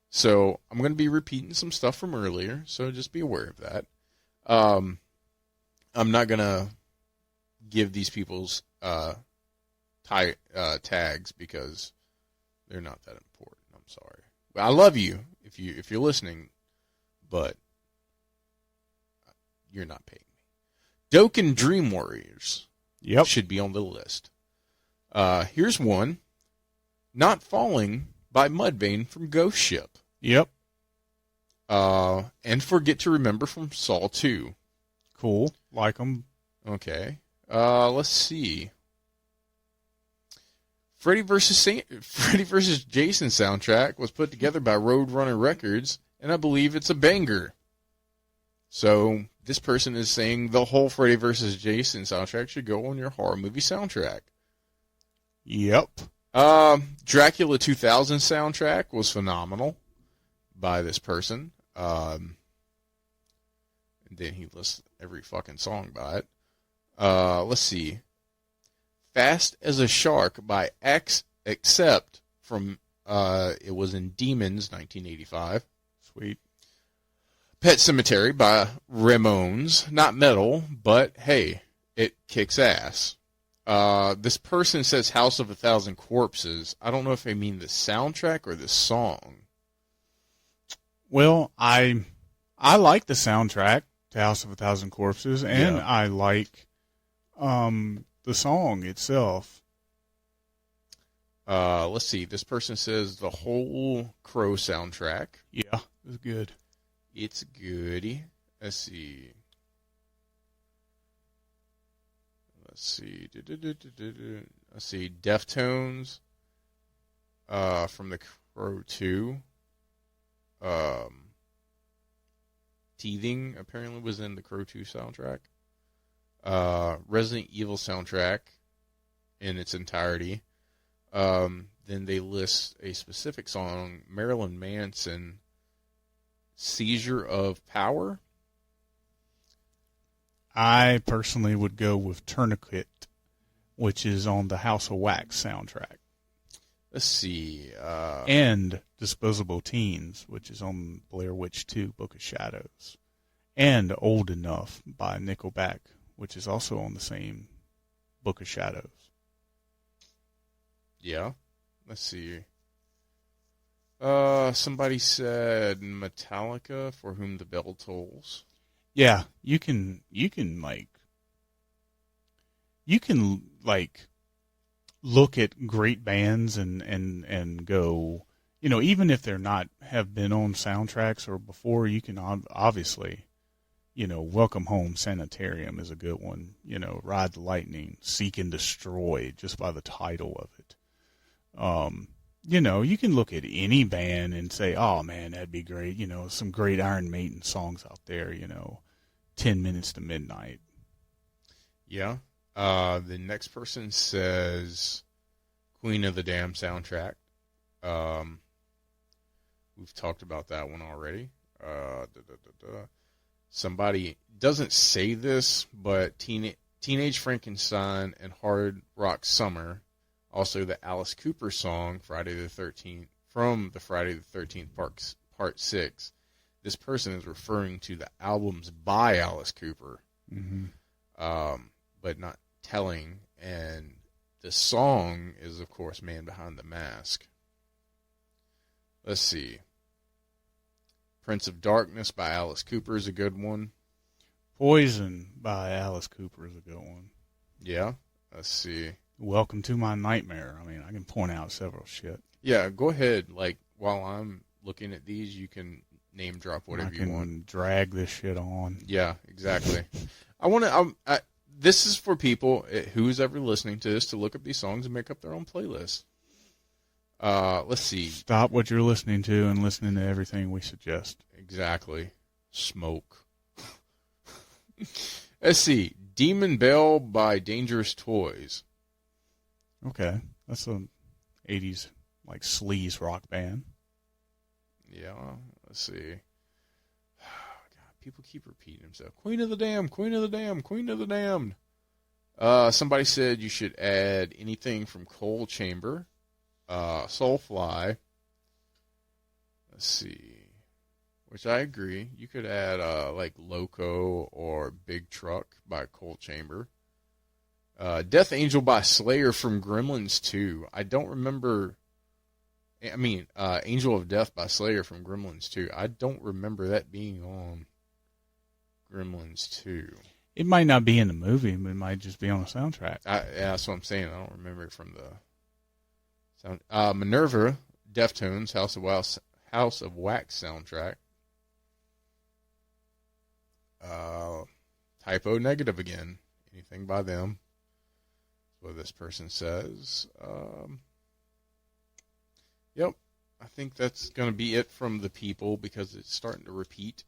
So I'm going to be repeating some stuff from earlier, so just be aware of that. I'm not going to give these people's tags because they're not that important. I'm sorry. I love you if you're listening, but you're not paying me. Doke and Dream Warriors should be on the list. Here's one. Not Falling by Mudvayne from Ghost Ship. Yep. And Forget to Remember from Saw 2. Cool. Like them. Okay. Let's see. Freddy vs. Jason soundtrack was put together by Roadrunner Records, and I believe it's a banger. So this person is saying the whole Freddy vs. Jason soundtrack should go on your horror movie soundtrack. Yep. Dracula 2000 soundtrack was phenomenal by this person. And then he lists every fucking song by it. Let's see. Fast as a Shark by Accept from, it was in Demons, 1985. Sweet. Pet Cemetery by Ramones. Not metal, but hey, it kicks ass. This person says House of a Thousand Corpses. I don't know if they mean the soundtrack or the song. Well, I like the soundtrack to House of a Thousand Corpses, and I like The song itself. Let's see. This person says the whole Crow soundtrack. Yeah, it's good. It's goody. Let's see. Let's see. Let's see. Deftones. From the Crow 2. Teething apparently was in the Crow 2 soundtrack. Resident Evil soundtrack in its entirety. Then they list a specific song, Marilyn Manson, Seizure of Power. I personally would go with Tourniquet, which is on the House of Wax soundtrack. Let's see. And Disposable Teens, which is on Blair Witch 2, Book of Shadows. And Old Enough by Nickelback, which is also on the same Book of Shadows. Yeah. Let's see. Somebody said Metallica, For Whom the Bell Tolls. Yeah, you can look at great bands and go, even if they're not have been on soundtracks or before, you can obviously, Welcome Home Sanitarium is a good one. Ride the Lightning, Seek and Destroy, just by the title of it. You can look at any band and say, oh man, that'd be great. Some great Iron Maiden songs out there, 10 Minutes to Midnight. Yeah. The next person says Queen of the Damn soundtrack. We've talked about that one already. Somebody doesn't say this, but Teenage Frankenstein and Hard Rock Summer, also the Alice Cooper song Friday the 13th from the Friday the 13th Part 6. This person is referring to the albums by Alice Cooper, but not telling. And the song is, of course, Man Behind the Mask. Let's see. Prince of Darkness by Alice Cooper is a good one. Poison by Alice Cooper is a good one. Yeah. Let's see. Welcome to My Nightmare. I can point out several shit. Yeah, go ahead. While I'm looking at these, you can name drop whatever you want. I can drag this shit on. Yeah, exactly. This is for people who's ever listening to this to look up these songs and make up their own playlist. Let's see. Stop what you're listening to and listening to everything we suggest. Exactly. Smoke. Let's see. Demon Bell by Dangerous Toys. Okay. That's an 80s sleaze rock band. Yeah. Let's see. God, people keep repeating themselves. Queen of the Damned, Queen of the Damned, Queen of the Damned. Somebody said you should add anything from Coal Chamber. Soulfly. Let's see. Which I agree. You could add Loco or Big Truck by Coal Chamber. Death Angel by Slayer from Gremlins 2. I don't remember. Angel of Death by Slayer from Gremlins 2. I don't remember that being on Gremlins 2. It might not be in the movie, but it might just be on a soundtrack. Yeah, that's what I'm saying. I don't remember it from the sound. Minerva, Deftones, House of Wax soundtrack. Typo Negative again. Anything by them. That's what this person says. Yep. I think that's going to be it from the people because it's starting to repeat.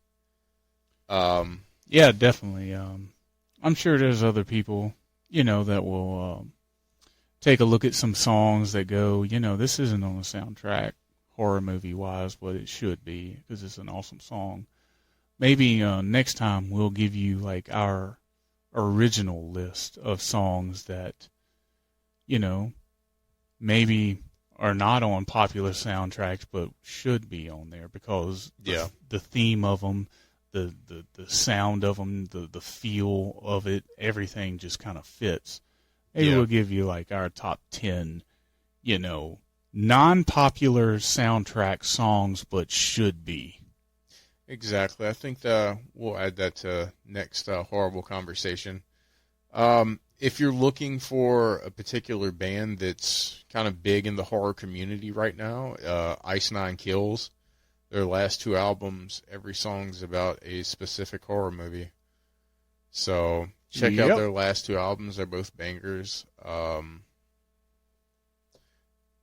Yeah, definitely. I'm sure there's other people, that will take a look at some songs that go, this isn't on the soundtrack, horror movie-wise, but it should be because it's an awesome song. Maybe next time we'll give you our original list of songs that, maybe are not on popular soundtracks but should be on there because the theme of them, the sound of them, the feel of it, everything just kind of fits. Maybe we'll give you our top 10, non-popular soundtrack songs but should be. Exactly. I think we'll add that to next Horrorble Conversation. if you're looking for a particular band that's kind of big in the horror community right now, Ice Nine Kills, their last 2 albums, every song's about a specific horror movie. So check out their last 2 albums. They're both bangers.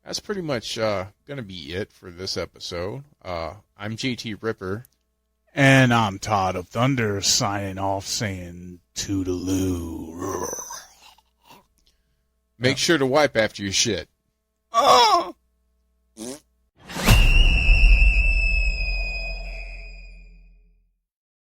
That's pretty much going to be it for this episode. I'm JT Ripper. And I'm Todd of Thunder, signing off saying toodaloo. Make sure to wipe after your shit. Oh!